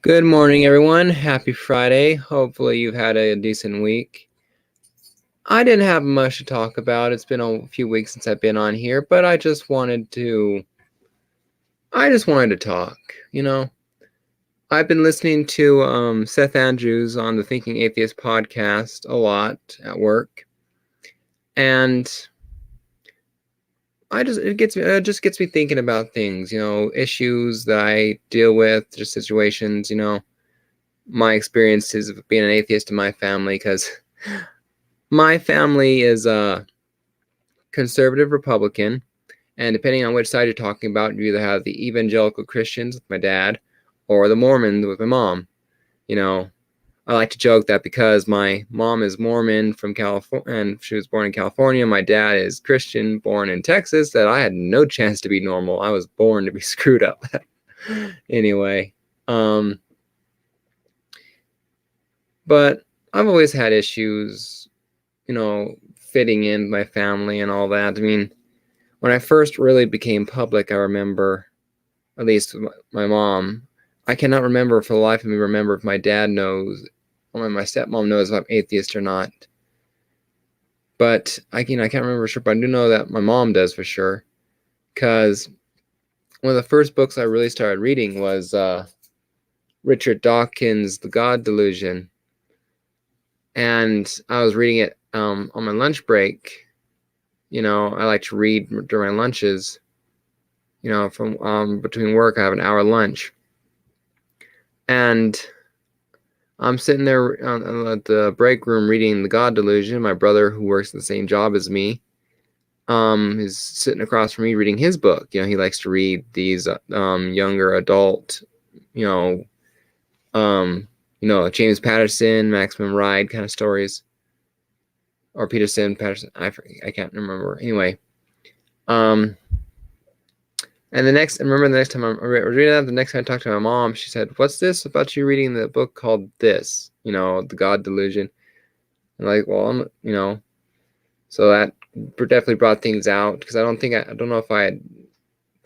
Good morning, everyone. Happy Friday. Hopefully, you've had a decent week. I didn't have much to talk about. It's been a few weeks since I've been on here, but I just wanted to talk. You know, I've been listening to Seth Andrews on the Thinking Atheist podcast a lot at work, and it just gets me thinking about things. Issues that I deal with, just situations. My experiences of being an atheist in my family, because my family is conservative Republican, and depending on which side you're talking about, you either have the evangelical Christians with my dad or the Mormons with my mom. You know, I like to joke that because my mom is Mormon from California and she was born in California, my dad is Christian, born in Texas, that I had no chance to be normal. I was born to be screwed up. Anyway, but I've always had issues, fitting in my family and all that. I mean, when I first really became public, I remember, at least my mom, I cannot remember for the life of me if my dad knows or my stepmom knows if I'm atheist or not. But I can't remember for sure, but I do know that my mom does for sure. Because one of the first books I really started reading was Richard Dawkins' The God Delusion. And I was reading it on my lunch break. I like to read during my lunches. From between work, I have an hour lunch. And I'm sitting there at the break room reading The God Delusion. My brother, who works the same job as me, is sitting across from me reading his book. He likes to read these younger adult, James Patterson, Maximum Ride kind of stories. Or Patterson, I can't remember. Anyway, and the next time I was reading that, the next time I talked to my mom, she said, "What's this about you reading the book called this? The God Delusion?" And like, well, so that definitely brought things out, because I don't know if I had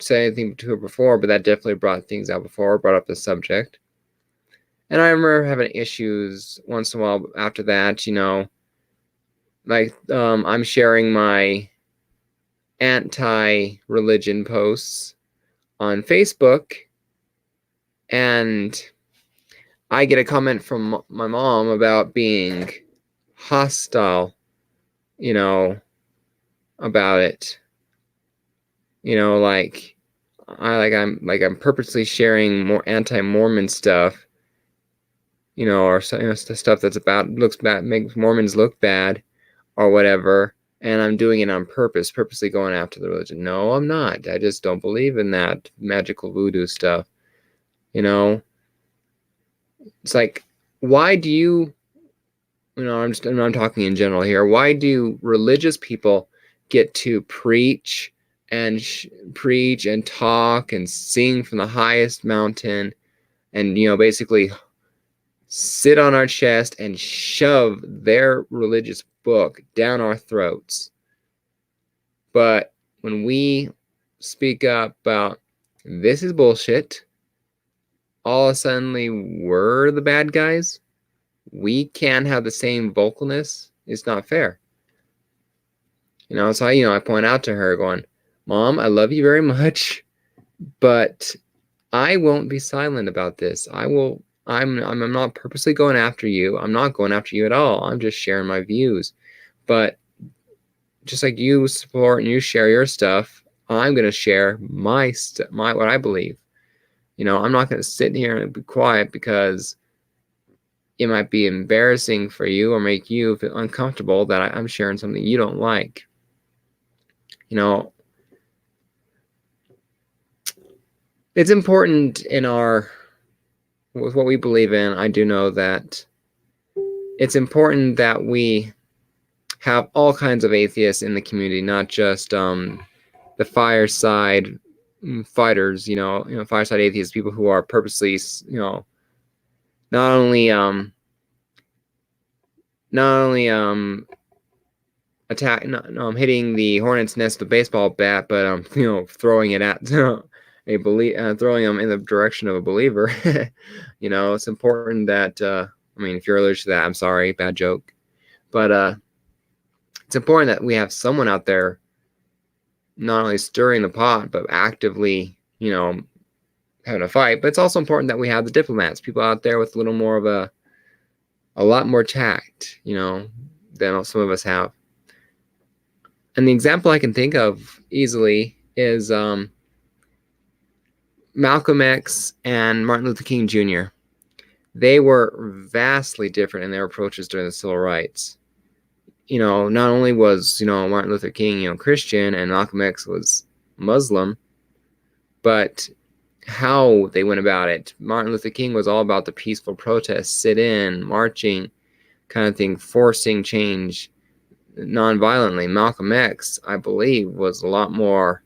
said anything to her before, but that definitely brought things out before, brought up the subject. And I remember having issues once in a while after that, like I'm sharing my anti-religion posts on Facebook, and I get a comment from my mom about being hostile, about it. I'm purposely sharing more anti-Mormon stuff, or stuff that's looks bad, makes Mormons look bad, or whatever. And I'm doing it on purpose, purposely going after the religion. No, I'm not. I just don't believe in that magical voodoo stuff. It's like, why do you? I'm talking in general here. Why do religious people get to preach and talk and sing from the highest mountain, and basically sit on our chest and shove their religious book down our throats? But when we speak up about this is bullshit, all of a sudden we're the bad guys. We can't have the same vocalness. It's not fair. So I point out to her going, "Mom, I love you very much, but I won't be silent about this. I'm not purposely going after you. I'm not going after you at all. I'm just sharing my views. But just like you support and you share your stuff, I'm going to share my what I believe. I'm not going to sit here and be quiet because it might be embarrassing for you or make you feel uncomfortable that I'm sharing something you don't like. It's important with what we believe in. I do know that it's important that we have all kinds of atheists in the community, not just the fireside fighters, fireside atheists, people who are purposely, not only hitting the hornet's nest with a baseball bat, but throwing it at throwing them in the direction of a believer. It's important that if you're allergic to that, I'm sorry, bad joke, but it's important that we have someone out there not only stirring the pot but actively having a fight. But it's also important that we have the diplomats, people out there with a little more of a lot more tact than some of us have. And the example I can think of easily is Malcolm X and Martin Luther King Jr. They were vastly different in their approaches during the civil rights. Not only was, Martin Luther King, Christian, and Malcolm X was Muslim, but how they went about it. Martin Luther King was all about the peaceful protest, sit-in, marching kind of thing, forcing change non-violently. Malcolm X, I believe, was a lot more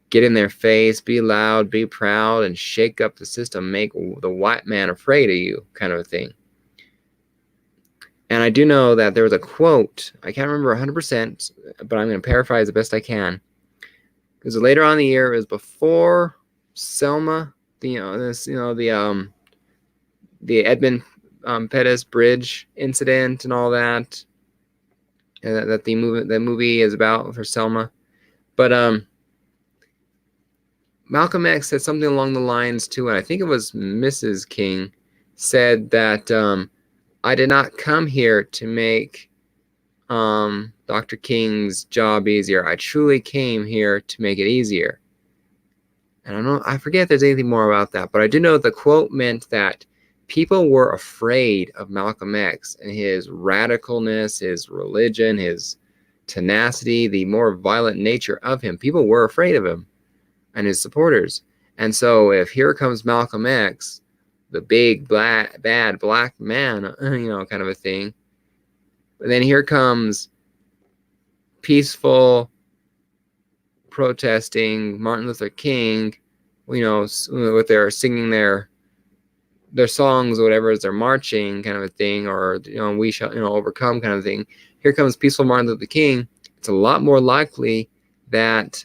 get in their face, be loud, be proud, and shake up the system, make the white man afraid of you kind of a thing. And I do know that there was a quote, I can't remember 100%, but I'm going to paraphrase the best I can. Because later on in the year, it was before Selma, the Edmund Pettus Bridge incident and all that, that the movie is about for Selma. But Malcolm X said something along the lines to, and I think it was Mrs. King, said that I did not come here to make Dr. King's job easier. I truly came here to make it easier. And I forget if there's anything more about that, but I do know the quote meant that people were afraid of Malcolm X and his radicalness, his religion, his tenacity, the more violent nature of him. People were afraid of him and his supporters. And so if here comes Malcolm X, the big bad black man, kind of a thing, but then here comes peaceful protesting Martin Luther King, with their singing their songs or whatever as they're marching kind of a thing, or we shall overcome kind of thing. Here comes peaceful Martin Luther King. It's a lot more likely that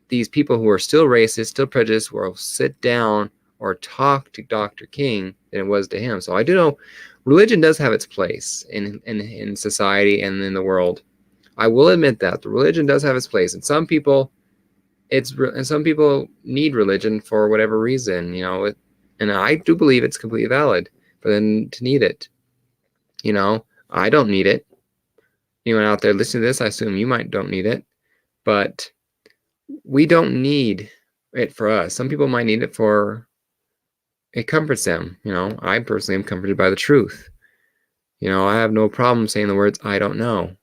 these people who are still racist, still prejudiced, will sit down or talk to Dr. King than it was to him. So I do know religion does have its place in society and in the world. I will admit that the religion does have its place, and some people need religion for whatever reason, and I do believe it's completely valid for them to need it. I don't need it. Anyone out there listening to this, I assume you don't need it, but we don't need it for us. Some people might need it for it comforts them. I personally am comforted by the truth. I have no problem saying the words, I don't know.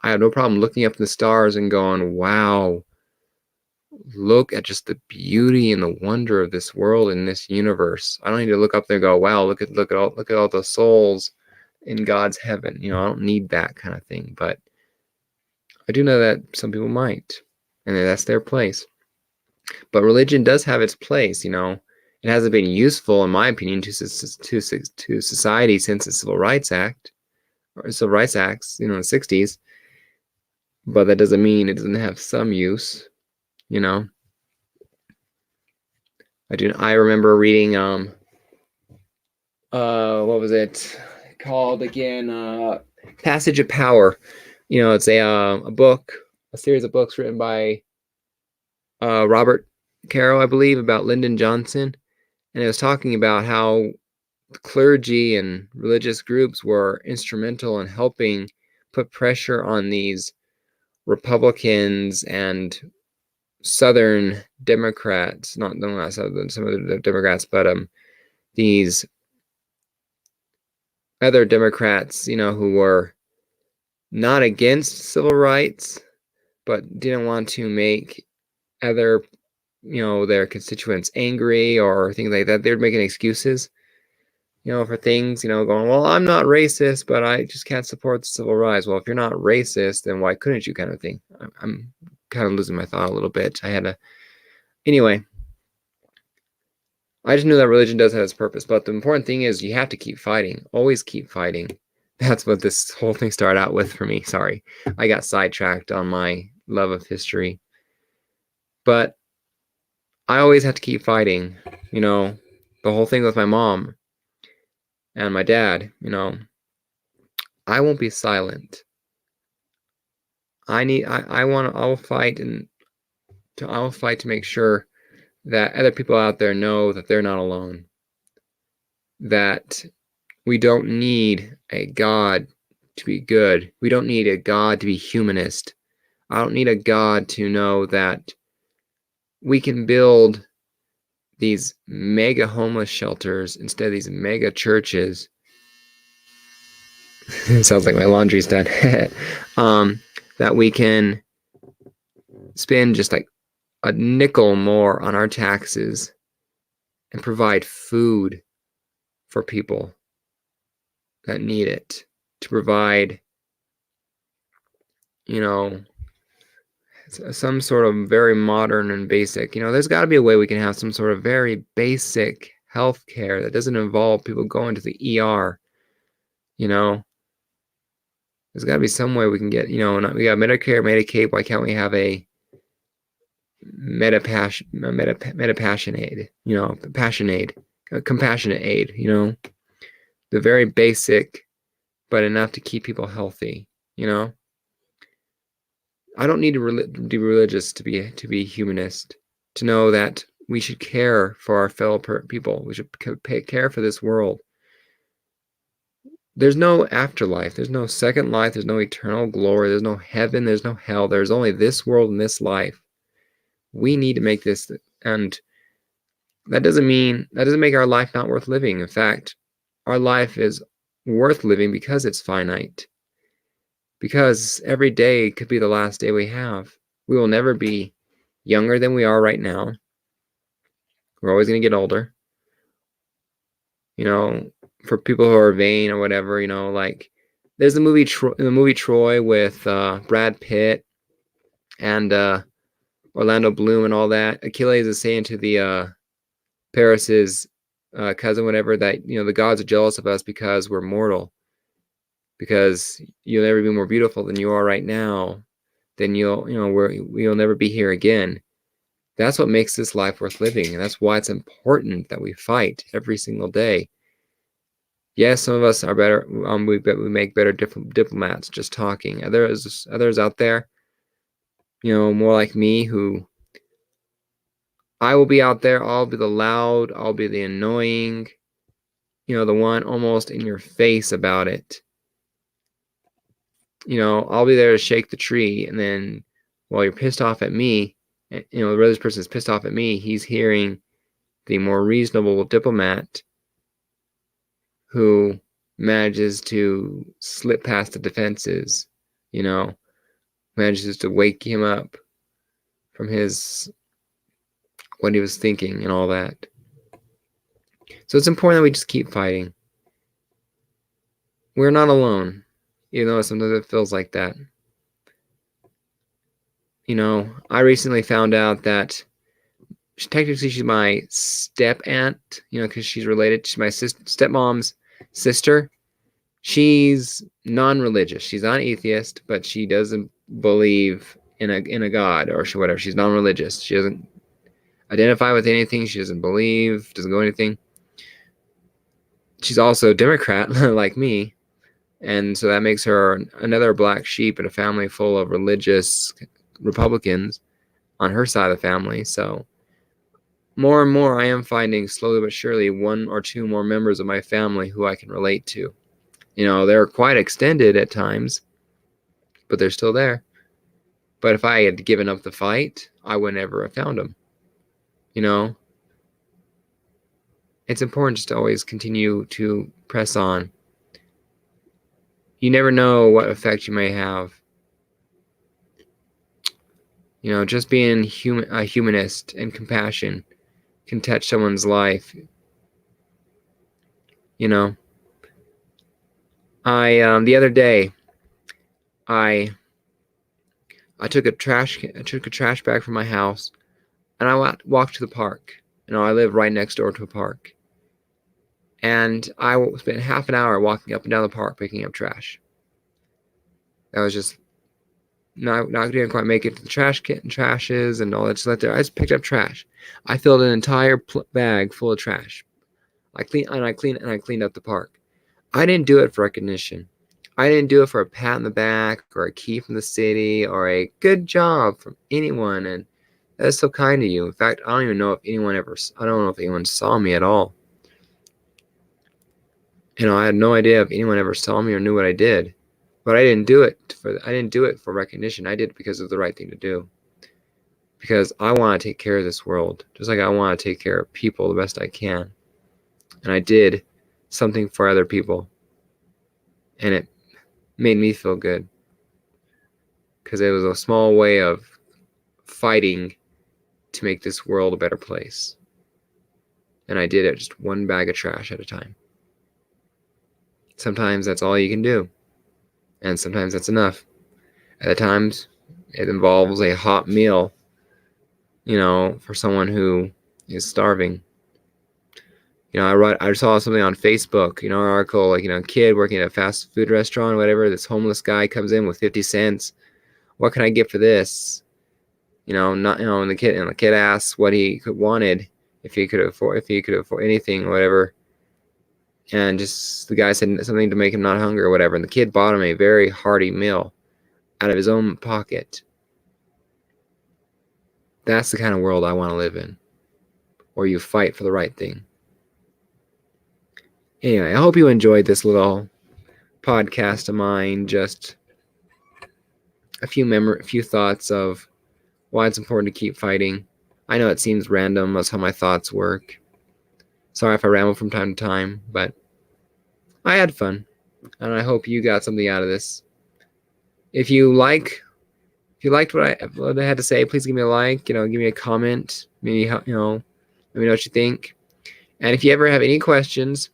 I have no problem looking up at the stars and going, wow, look at just the beauty and the wonder of this world and this universe. I don't need to look up there and go, wow, look at all the souls in God's heaven. I don't need that kind of thing. But I do know that some people might, and that's their place. But religion does have its place. It hasn't been useful, in my opinion, to society since the Civil Rights Acts, in the 60s. But that doesn't mean it doesn't have some use, I remember reading what was it called again? Passage of Power. It's a series of books written by Robert Caro, I believe, about Lyndon Johnson. And it was talking about how the clergy and religious groups were instrumental in helping put pressure on these Republicans and Southern Democrats, not Southern, some of the Democrats, but these other Democrats, who were not against civil rights, but didn't want to make other their constituents angry or things like that. They were making excuses, for things, going, well, I'm not racist, but I just can't support the civil rights. Well, if you're not racist, then why couldn't you, kind of thing? I'm kind of losing my thought a little bit. Anyway, I just knew that religion does have its purpose, but the important thing is you have to keep fighting. Always keep fighting. That's what this whole thing started out with for me. Sorry, I got sidetracked on my love of history. But I always have to keep fighting. You know, the whole thing with my mom and my dad, I won't be silent. I'll fight I'll fight to make sure that other people out there know that they're not alone. That we don't need a God to be good. We don't need a God to be humanist. I don't need a God to know that we can build these mega homeless shelters instead of these mega churches. It sounds like my laundry's done. That we can spend just like a nickel more on our taxes and provide food for people that need it, to provide, you know, some sort of very modern and basic, there's got to be a way we can have some sort of very basic health care that doesn't involve people going to the ER, you know, there's got to be some way we can get, we got Medicare, Medicaid, why can't we have a Medipassion aid, passion aid, compassionate aid, the very basic, but enough to keep people healthy, I don't need to be religious to be humanist, to know that we should care for our fellow people. We should care for this world. There's no afterlife. There's no second life. There's no eternal glory. There's no heaven. There's no hell. There's only this world and this life. We need to make this, and that doesn't make our life not worth living. In fact, our life is worth living because it's finite. Because every day could be the last day we have. We will never be younger than we are right now. We're always going to get older. For people who are vain or whatever, like there's the movie Troy with Brad Pitt and Orlando Bloom and all that. Achilles is saying to the Paris's cousin, whatever, that the gods are jealous of us because we're mortal. Because you'll never be more beautiful than you are right now. Then we'll never be here again. That's what makes this life worth living, and that's why it's important that we fight every single day. Yes, some of us are better. We make better diplomats just talking. Others out there, more like me, who I will be out there. I'll be the loud. I'll be the annoying. The one almost in your face about it. I'll be there to shake the tree, and then while you're pissed off at me, the other person is pissed off at me, he's hearing the more reasonable diplomat who manages to slip past the defenses, manages to wake him up from what he was thinking and all that. So it's important that we just keep fighting. We're not alone, even though sometimes it feels like that. I recently found out that technically she's my step aunt, because she's related. She's my stepmom's sister. She's non-religious. She's not atheist, but she doesn't believe in a God or whatever. She's non-religious. She doesn't identify with anything. She doesn't believe, doesn't go anything. She's also a Democrat like me. And so that makes her another black sheep in a family full of religious Republicans on her side of the family. So more and more, I am finding slowly but surely one or two more members of my family who I can relate to. They're quite extended at times, but they're still there. But if I had given up the fight, I would never have found them. It's important just to always continue to press on. You never know what effect you may have. Just being a humanist and compassion can touch someone's life. The other day, I took a trash bag from my house, and I walked to the park. I live right next door to a park, and I spent half an hour walking up and down the park picking up trash. That was just not didn't quite make it to the trashes and all that just left there. I just picked up trash. I filled an entire bag full of trash. I cleaned up the park. I didn't do it for recognition. I didn't do it for a pat on the back or a key from the city or a good job from anyone. And that's so kind of you. In fact, I don't know if anyone saw me at all. I had no idea if anyone ever saw me or knew what I did. But I didn't do it for recognition. I did it because it was the right thing to do. Because I want to take care of this world, just like I want to take care of people the best I can. And I did something for other people. And it made me feel good. Because it was a small way of fighting to make this world a better place. And I did it just one bag of trash at a time. Sometimes that's all you can do. And sometimes that's enough. At times, it involves a hot meal, for someone who is starving. I saw something on Facebook, an article, like, a kid working at a fast food restaurant or whatever. This homeless guy comes in with 50 cents. What can I get for this? And the kid asks what he wanted, if he could afford anything or whatever. And just the guy said something to make him not hungry or whatever. And the kid bought him a very hearty meal out of his own pocket. That's the kind of world I want to live in, where you fight for the right thing. Anyway, I hope you enjoyed this little podcast of mine. Just a few thoughts of why it's important to keep fighting. I know it seems random. That's how my thoughts work. Sorry if I ramble from time to time, but I had fun, and I hope you got something out of this. If you liked what I had to say, please give me a like. Give me a comment. Maybe let me know what you think. And if you ever have any questions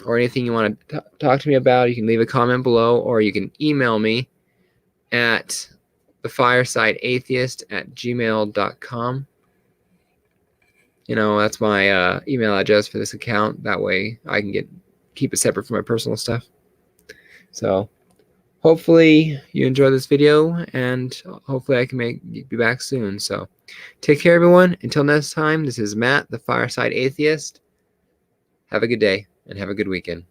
or anything you want to talk to me about, you can leave a comment below, or you can email me at thefiresideatheist@gmail.com. That's my email address for this account. That way I can keep it separate from my personal stuff. So hopefully you enjoy this video, and hopefully I can be back soon. So take care, everyone. Until next time, this is Matt, the Fireside Atheist. Have a good day and have a good weekend.